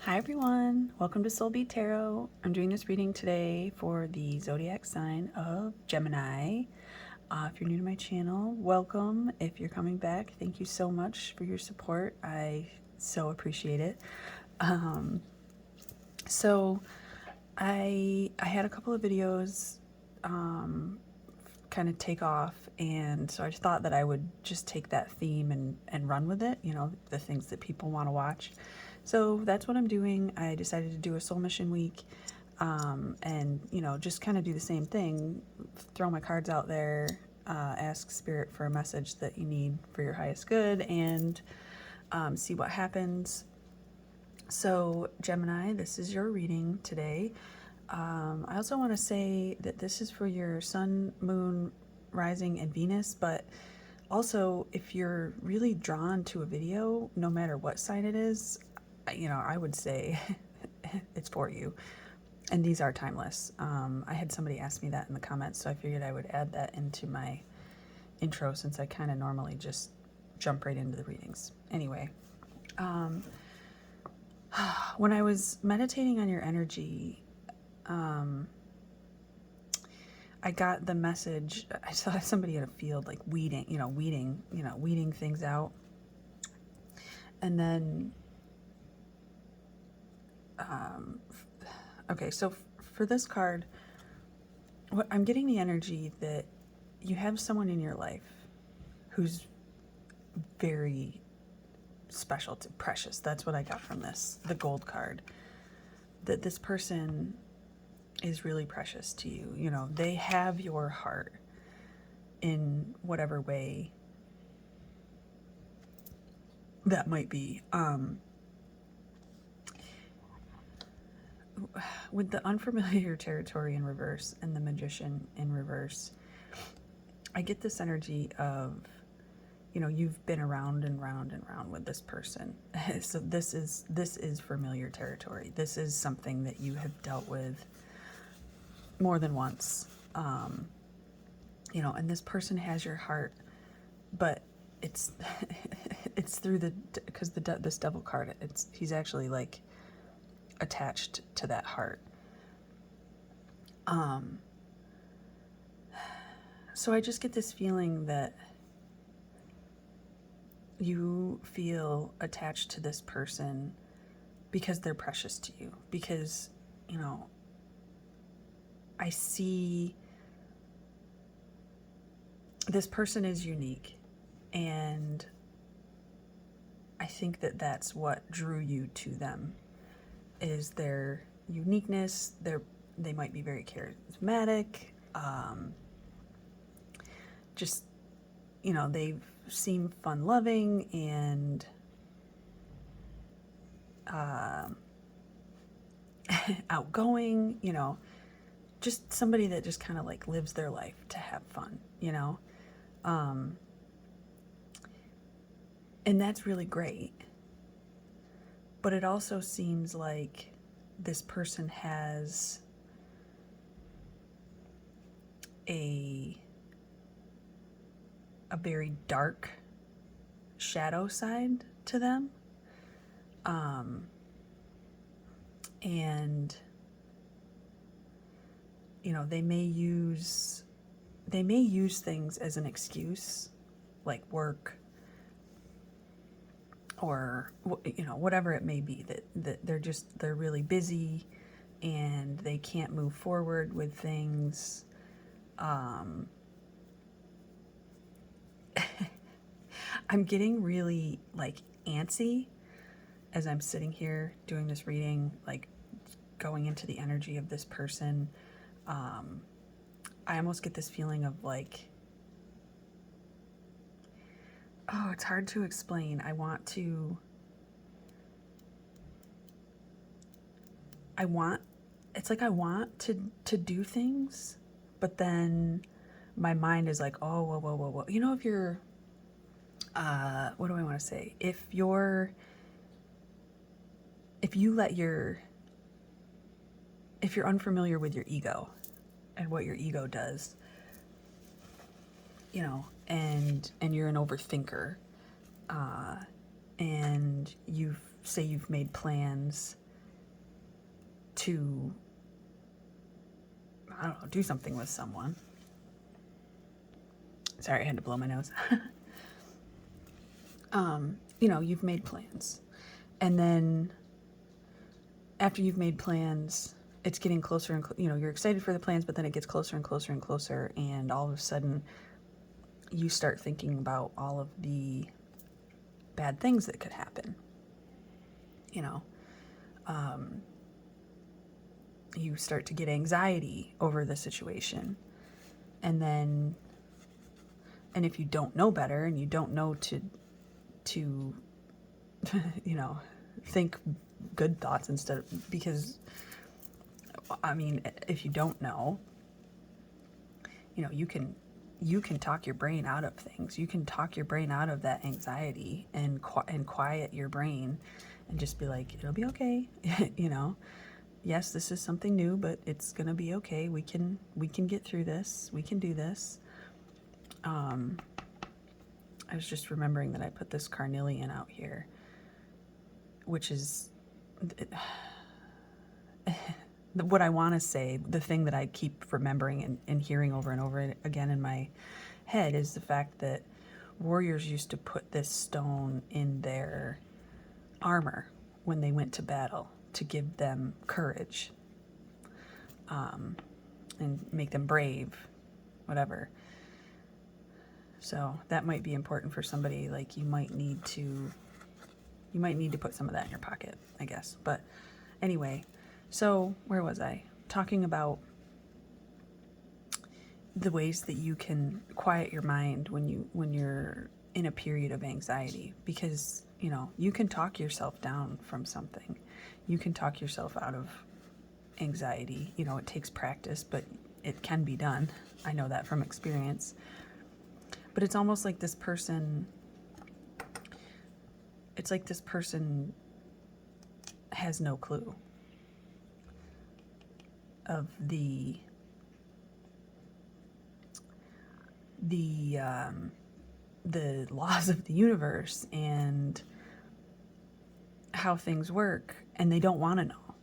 Hi everyone, welcome to Soulbeat Tarot. I'm doing this reading today for the zodiac sign of Gemini. If you're new to my channel, welcome. If you're coming back, thank you so much for your support. I so appreciate it. So I had a couple of videos kind of take off, and so I just thought that I would just take that theme and run with it, you know, the things that people want to watch. So that's what I'm doing. I decided to do a soul mission week, and you know, just kind of do the same thing, throw my cards out there, ask spirit for a message that you need for your highest good, and see what happens. So Gemini, this is your reading today. I also want to say that this is for your sun, moon, rising, and Venus, but also if you're really drawn to a video, no matter what sign it is, you know, I would say it's for you. And these are timeless. I had somebody ask me that in the comments, so I figured I would add that into my intro since I kind of normally just jump right into the readings. Anyway, when I was meditating on your energy, I got the message. I saw somebody in a field like weeding things out. And then, okay, so for this card, I'm getting the energy that you have someone in your life who's very special, precious. That's what I got from this, the gold card. That this person is really precious to you. You know, they have your heart in whatever way that might be. With the unfamiliar territory in reverse and the magician in reverse, I get this energy of, you know, you've been around and round and round with this person. So this is familiar territory. This is something that you have dealt with more than once. You know, and this person has your heart, but it's it's through because this devil card, he's actually like attached to that heart. So I just get this feeling that you feel attached to this person because they're precious to you, because, you know, I see this person is unique, and I think that that's what drew you to them, is their uniqueness. They might be very charismatic, just, you know, they seem fun-loving and outgoing, you know, just somebody that just kind of like lives their life to have fun, you know. And that's really great. But it also seems like this person has a very dark shadow side to them. And, you know, they may use things as an excuse, like work or, you know, whatever it may be, that they're really busy and they can't move forward with things. I'm getting really like antsy as I'm sitting here doing this reading, like going into the energy of this person. I almost get this feeling of like, oh, it's hard to explain. I want to do things, but then my mind is like, oh, whoa. You know, if you're, what do I want to say? If you let if you're unfamiliar with your ego and what your ego does, you know, and you're an overthinker, and you've made plans to, I don't know, do something with someone. Sorry, I had to blow my nose. You know, you've made plans. And then after you've made plans, it's getting closer and, you know, you're excited for the plans, but then it gets closer and closer and closer. And all of a sudden you start thinking about all of the bad things that could happen. You know, you start to get anxiety over the situation. And then, and if you don't know better and you don't know to you know, think good thoughts instead of, because I mean, if you don't know, you know, you can talk your brain out of things. You can talk your brain out of that anxiety and quiet your brain and just be like, it'll be okay. You know, yes, this is something new, but it's going to be okay. We can get through this. We can do this. I was just remembering that I put this carnelian out here, which is what I want to say. The thing that I keep remembering and hearing over and over again in my head is the fact that warriors used to put this stone in their armor when they went to battle to give them courage, and make them brave, whatever. So that might be important for somebody. Like, you might need to put some of that in your pocket, I guess. But anyway, so where was I? Talking about the ways that you can quiet your mind when you're in a period of anxiety, because, you know, you can talk yourself down from something. You can talk yourself out of anxiety. You know, it takes practice, but it can be done. I know that from experience. But it's almost like this person, has no clue of the laws of the universe and how things work, and they don't want to know.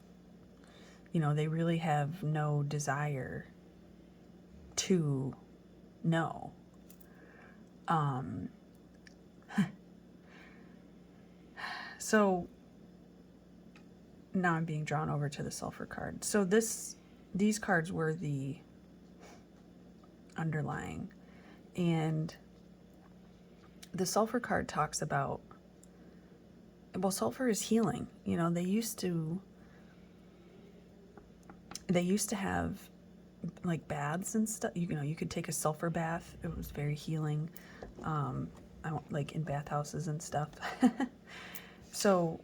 You know, they really have no desire to know. So now I'm being drawn over to the sulfur card. So these cards were the underlying, and the sulfur card talks about, well, sulfur is healing. You know, they used to have like baths and stuff. You know, you could take a sulfur bath. It was very healing. Like in bathhouses and stuff. So,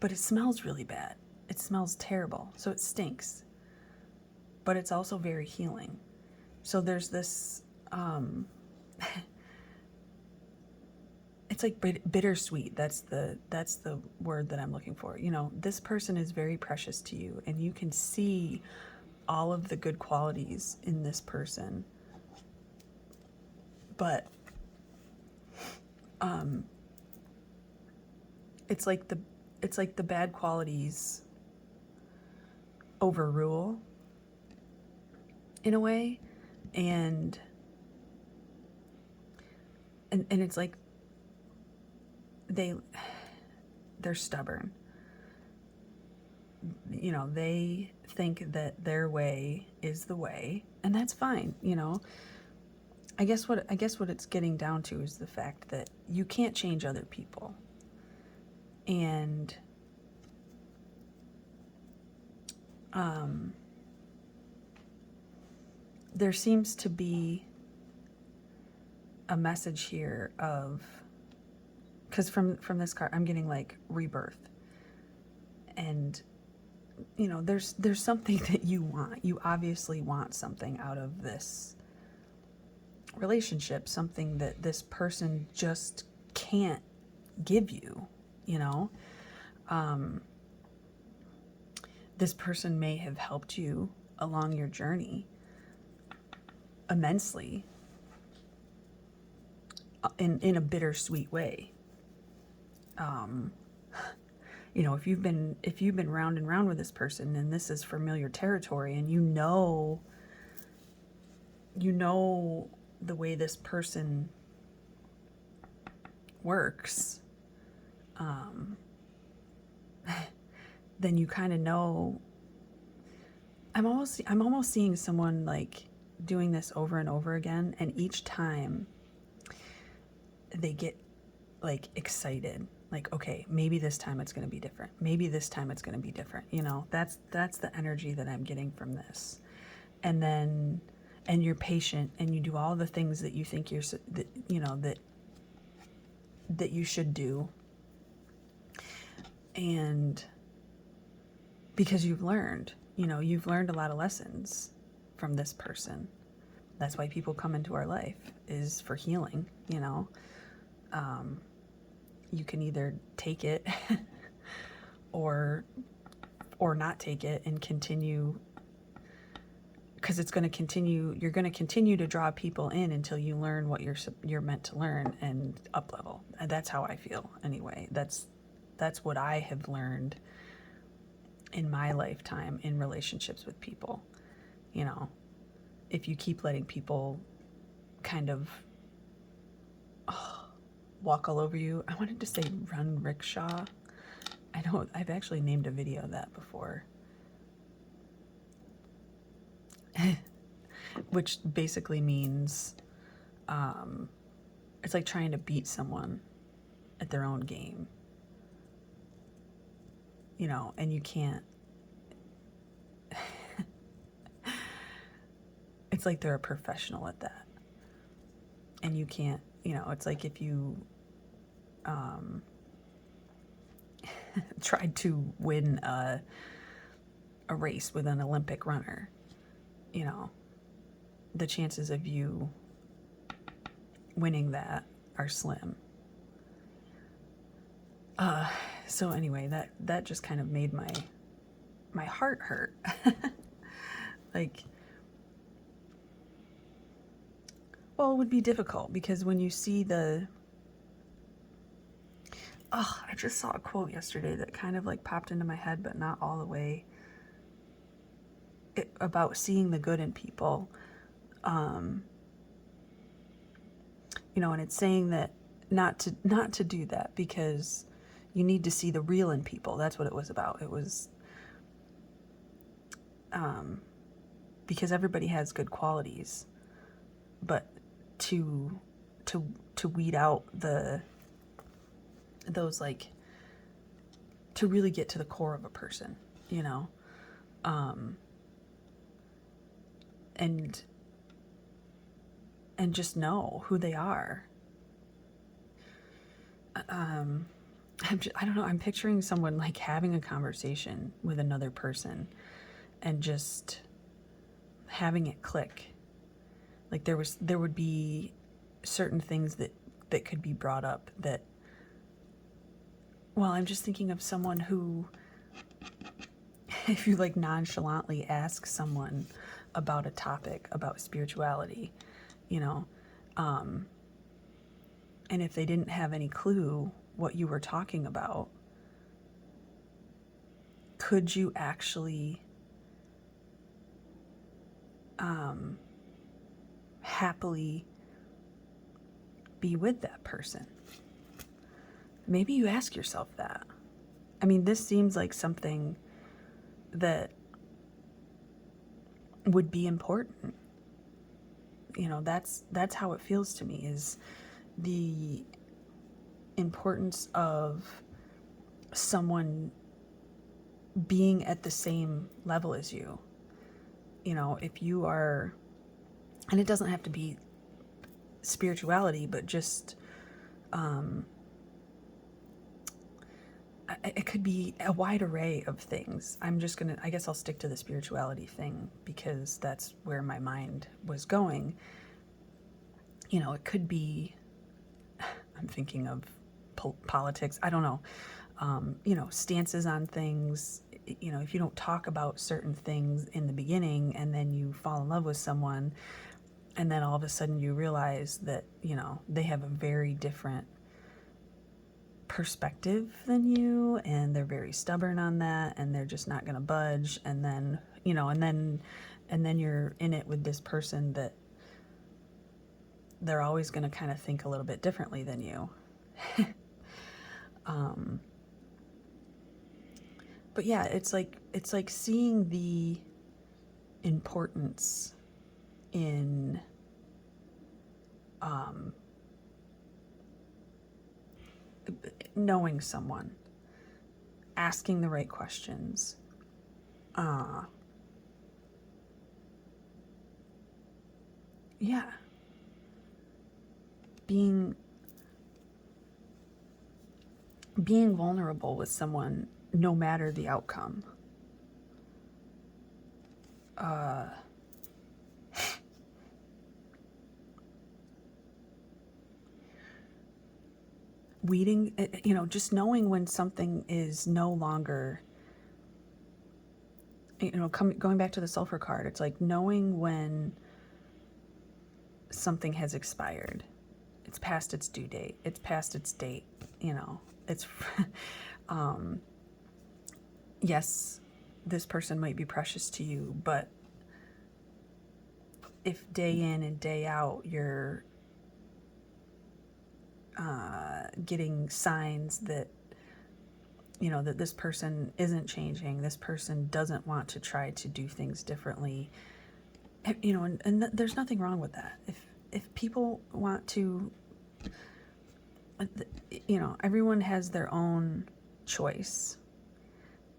but it smells really bad. It smells terrible. So it stinks. But it's also very healing. So there's this, it's like bittersweet. That's the word that I'm looking for. You know, this person is very precious to you, and you can see all of the good qualities in this person. But it's like the bad qualities overrule in a way, and it's like they're stubborn. You know, they think that their way is the way, and that's fine. You know, I guess what it's getting down to is the fact that you can't change other people. And there seems to be a message here of, because from this card I'm getting like rebirth, and you know, there's something that you want. You obviously want something out of this relationship, something that this person just can't give you, you know. This person may have helped you along your journey immensely, in a bittersweet way. you know, if you've been round and round with this person and this is familiar territory, and you know the way this person works, then you kind of know. I'm almost seeing someone like doing this over and over again, and each time they get like excited, like, okay, maybe this time it's going to be different. Maybe this time it's going to be different. You know, that's the energy that I'm getting from this. And then, and you're patient and you do all the things that you think that you should do. And because you've learned a lot of lessons from this person. That's why people come into our life, is for healing, you know. You can either take it or not take it and continue, because it's going to continue. You're going to continue to draw people in until you learn what you're meant to learn and up level. And that's how I feel anyway. That's what I have learned in my lifetime in relationships with people. You know, if you keep letting people kind of walk all over you. I wanted to say run rickshaw. I know I've actually named a video of that before. Which basically means it's like trying to beat someone at their own game. You know, and you can't. It's like they're a professional at that. And you can't, you know, it's like if you tried to win a race with an Olympic runner, you know, the chances of you winning that are slim. So anyway, that just kind of made my heart hurt. Like, well, it would be difficult because when you see I just saw a quote yesterday that kind of like popped into my head, but not all the way, about seeing the good in people. You know, and it's saying that not to do that, because you need to see the real in people. That's what it was about. It was because everybody has good qualities, but to weed out those, like, to really get to the core of a person, you know, and just know who they are. I don't know, I'm picturing someone like having a conversation with another person and just having it click. Like there would be certain things that could be brought up that, well, I'm just thinking of someone who, if you like nonchalantly ask someone about a topic, about spirituality, you know, and if they didn't have any clue what you were talking about, could you actually happily be with that person? Maybe you ask yourself that. I mean, this seems like something that would be important. You know, that's how it feels to me, is the importance of someone being at the same level as you. You know, if you are, and it doesn't have to be spirituality, but just it could be a wide array of things. I guess I'll stick to the spirituality thing because that's where my mind was going. You know, it could be, I'm thinking of politics, I don't know, you know, stances on things. You know, if you don't talk about certain things in the beginning and then you fall in love with someone and then all of a sudden you realize that, you know, they have a very different perspective than you, and they're very stubborn on that, and they're just not going to budge. And then, you know, and then you're in it with this person that they're always going to kind of think a little bit differently than you. But yeah, it's like seeing the importance in knowing someone, asking the right questions, yeah, being vulnerable with someone no matter the outcome. Weeding, you know, just knowing when something is no longer, you know, going back to the sulfur card, it's like knowing when something has expired. It's past its due date. It's past its date, you know. It's, yes, this person might be precious to you, but if day in and day out you're getting signs that, you know, that this person isn't changing, this person doesn't want to try to do things differently, you know, and there's nothing wrong with that. If people want to, you know, everyone has their own choice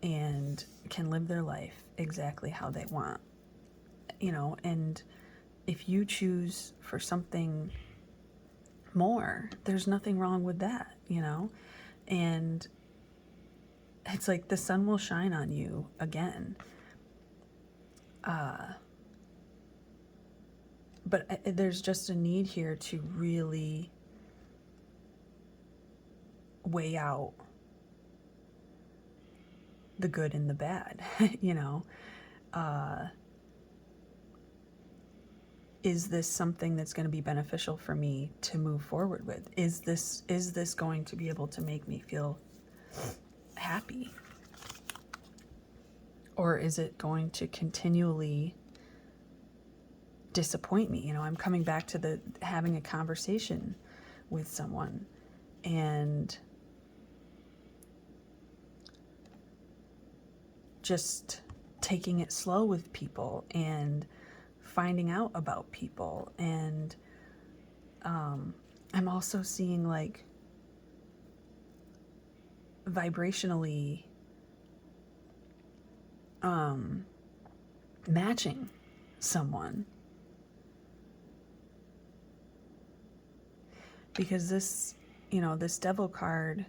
and can live their life exactly how they want, you know, and if you choose for something more, there's nothing wrong with that, you know. And it's like the sun will shine on you again. But there's just a need here to really weigh out the good and the bad, you know. Is this something that's going to be beneficial for me to move forward with? Is this going to be able to make me feel happy? Or is it going to continually disappoint me? You know, I'm coming back to having a conversation with someone and just taking it slow with people and finding out about people. And I'm also seeing like vibrationally matching someone, because this, you know, this devil card,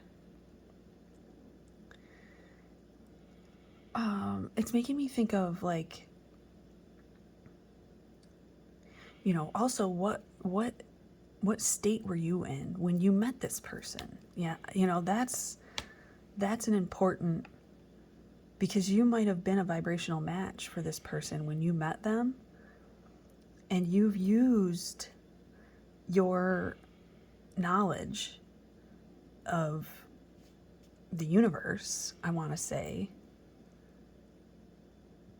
it's making me think of like, you know, also what state were you in when you met this person? Yeah, you know, that's an important, because you might have been a vibrational match for this person when you met them, and you've used your knowledge of the universe, I want to say,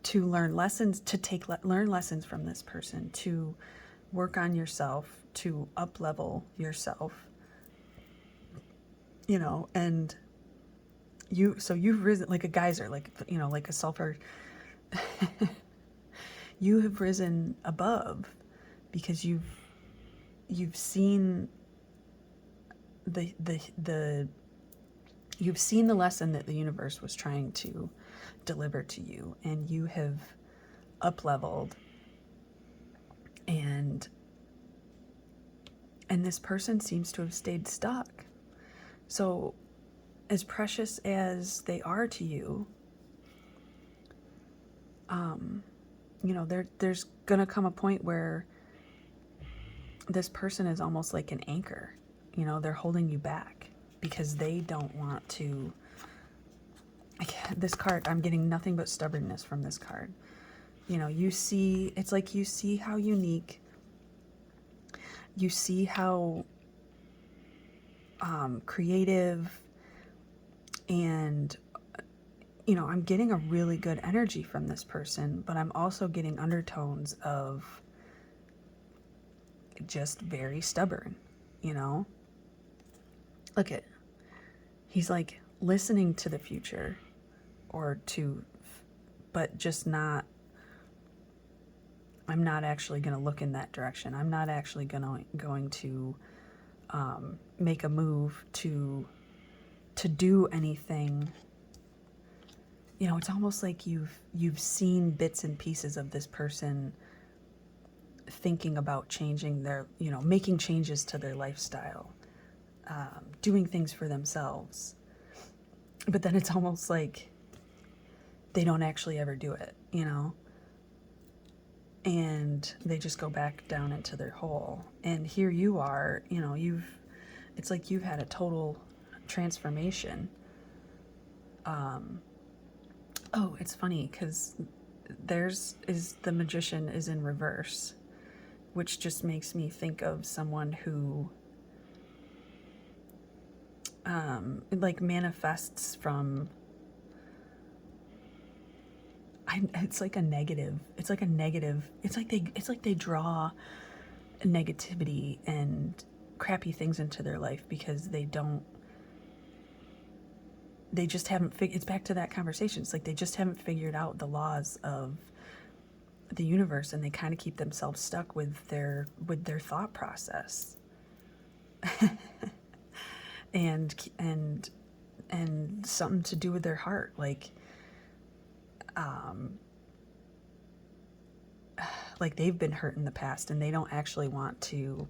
to learn lessons, learn lessons from this person, to work on yourself, to up-level yourself, you know. And so you've risen like a geyser, like, you know, like a sulfur. You have risen above because you've seen you've seen the lesson that the universe was trying to deliver to you, and you have up-leveled, and this person seems to have stayed stuck. So as precious as they are to you, you know, there's gonna come a point where this person is almost like an anchor. You know, they're holding you back because they don't want to. This card, I'm getting nothing but stubbornness from this card. You know, you see, it's like you see how unique, you see how creative And, you know, I'm getting a really good energy from this person, but I'm also getting undertones of just very stubborn, you know? Look at, he's like listening to the future or to, but just not, I'm not actually going to look in that direction. I'm not actually going to make a move to do anything. You know, it's almost like you've seen bits and pieces of this person thinking about changing their, you know, making changes to their lifestyle, doing things for themselves. But then it's almost like they don't actually ever do it, you know? And they just go back down into their hole. And here you are, you know, it's like you've had a total transformation. Oh, it's funny because the magician is in reverse, which just makes me think of someone who like manifests from, it's like they draw negativity and crappy things into their life because they just haven't it's back to that conversation. It's like they just haven't figured out the laws of the universe, and they kind of keep themselves stuck with their thought process. and something to do with their heart, like they've been hurt in the past and they don't actually want to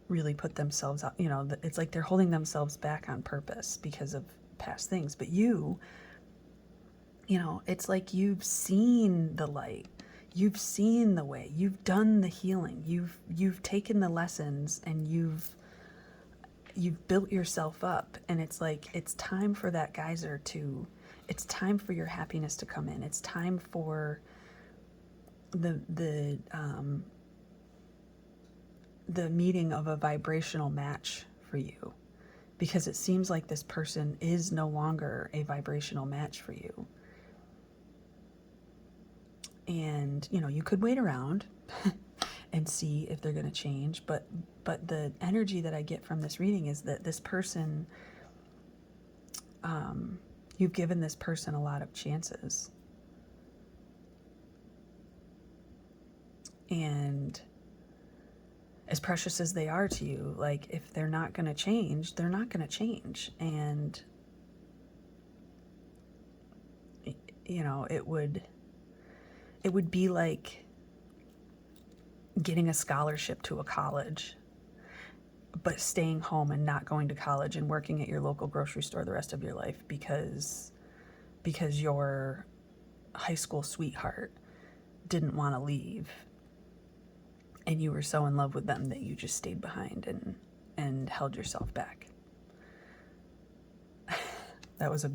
really put themselves out, you know, it's like they're holding themselves back on purpose because of past things. But you know, it's like you've seen the light, you've seen the way, you've done the healing, you've taken the lessons, and you've built yourself up. And it's like, it's time for that geyser it's time for your happiness to come in. It's time for the meeting of a vibrational match for you, because it seems like this person is no longer a vibrational match for you. And, you know, you could wait around and see if they're going to change, but the energy that I get from this reading is that this person, you've given this person a lot of chances. And as precious as they are to you, like, if they're not going to change, they're not going to change. And, you know, it would be like getting a scholarship to a college, but staying home and not going to college and working at your local grocery store the rest of your life because your high school sweetheart didn't want to leave, and you were so in love with them that you just stayed behind and held yourself back. That was a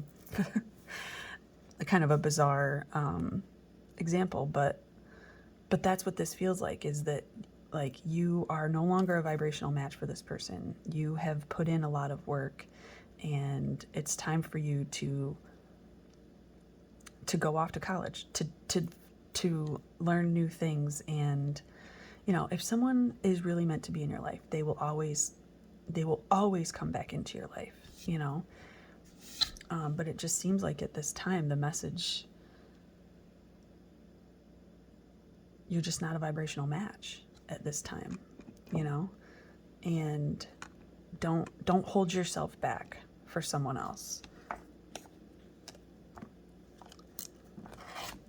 kind of a bizarre example, but that's what this feels like, is that, like, you are no longer a vibrational match for this person. You have put in a lot of work, and it's time for you to go off to college, to learn new things. And, you know, if someone is really meant to be in your life, they will always come back into your life, you know. But it just seems like at this time, the message, you're just not a vibrational match at this time, you know. And don't hold yourself back for someone else.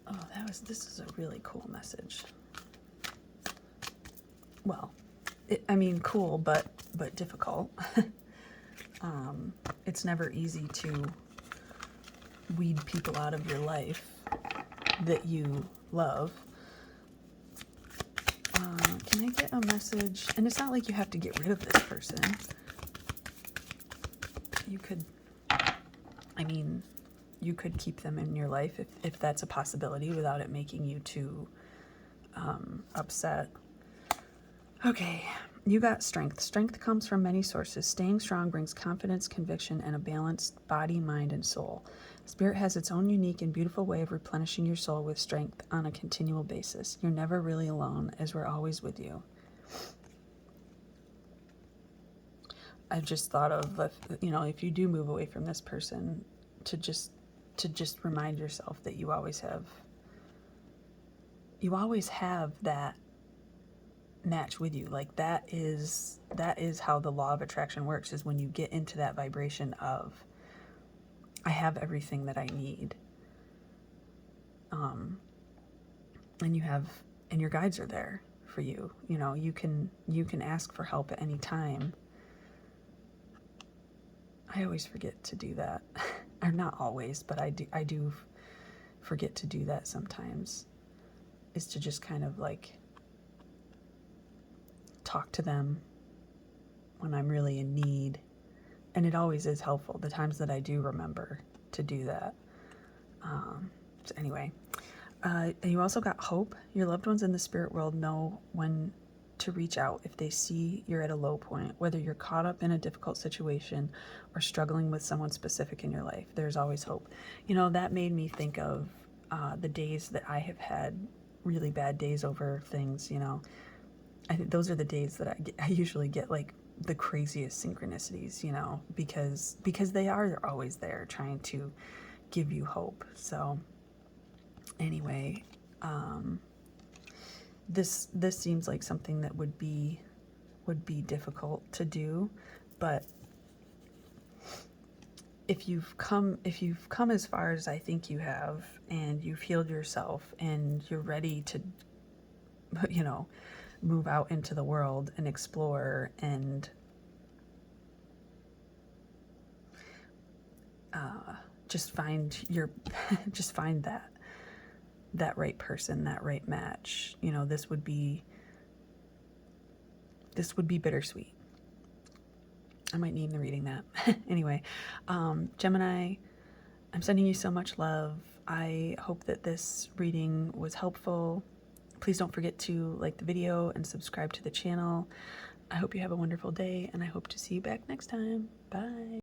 Oh, this is a really cool message. Well, cool, but difficult. It's never easy to weed people out of your life that you love. Can I get a message? And it's not like you have to get rid of this person. You could keep them in your life if that's a possibility, without it making you too upset. Okay, You got strength. Strength comes from many sources. Staying strong brings confidence, conviction, and a balanced body, mind, and soul. Spirit has its own unique and beautiful way of replenishing your soul with strength on a continual basis. You're never really alone, as we're always with you. I've just thought of, you know, if you do move away from this person, to just remind yourself that you always have that match with you. Like that is how the law of attraction works, is when you get into that vibration of, I have everything that I need, and your guides are there for you. You know, you can ask for help at any time. I always forget to do that. Or not always, but I do forget to do that sometimes, is to just kind of like talk to them when I'm really in need. And it always is helpful, the times that I do remember to do that. So anyway, you also got hope. Your loved ones in the spirit world know when to reach out if they see you're at a low point, whether you're caught up in a difficult situation or struggling with someone specific in your life. There's always hope. You know, that made me think of the days that I have had really bad days over things. You know, I think those are the days that I usually get like the craziest synchronicities, you know, because they're always there trying to give you hope. So anyway, this seems like something that would be difficult to do, but if you've come as far as I think you have, and you've healed yourself, and you're ready to, you know, move out into the world and explore, and just find that right person, that right match. You know, this would be bittersweet. I might name the reading that. Anyway, Gemini, I'm sending you so much love. I hope that this reading was helpful. Please don't forget to like the video and subscribe to the channel. I hope you have a wonderful day, and I hope to see you back next time. Bye.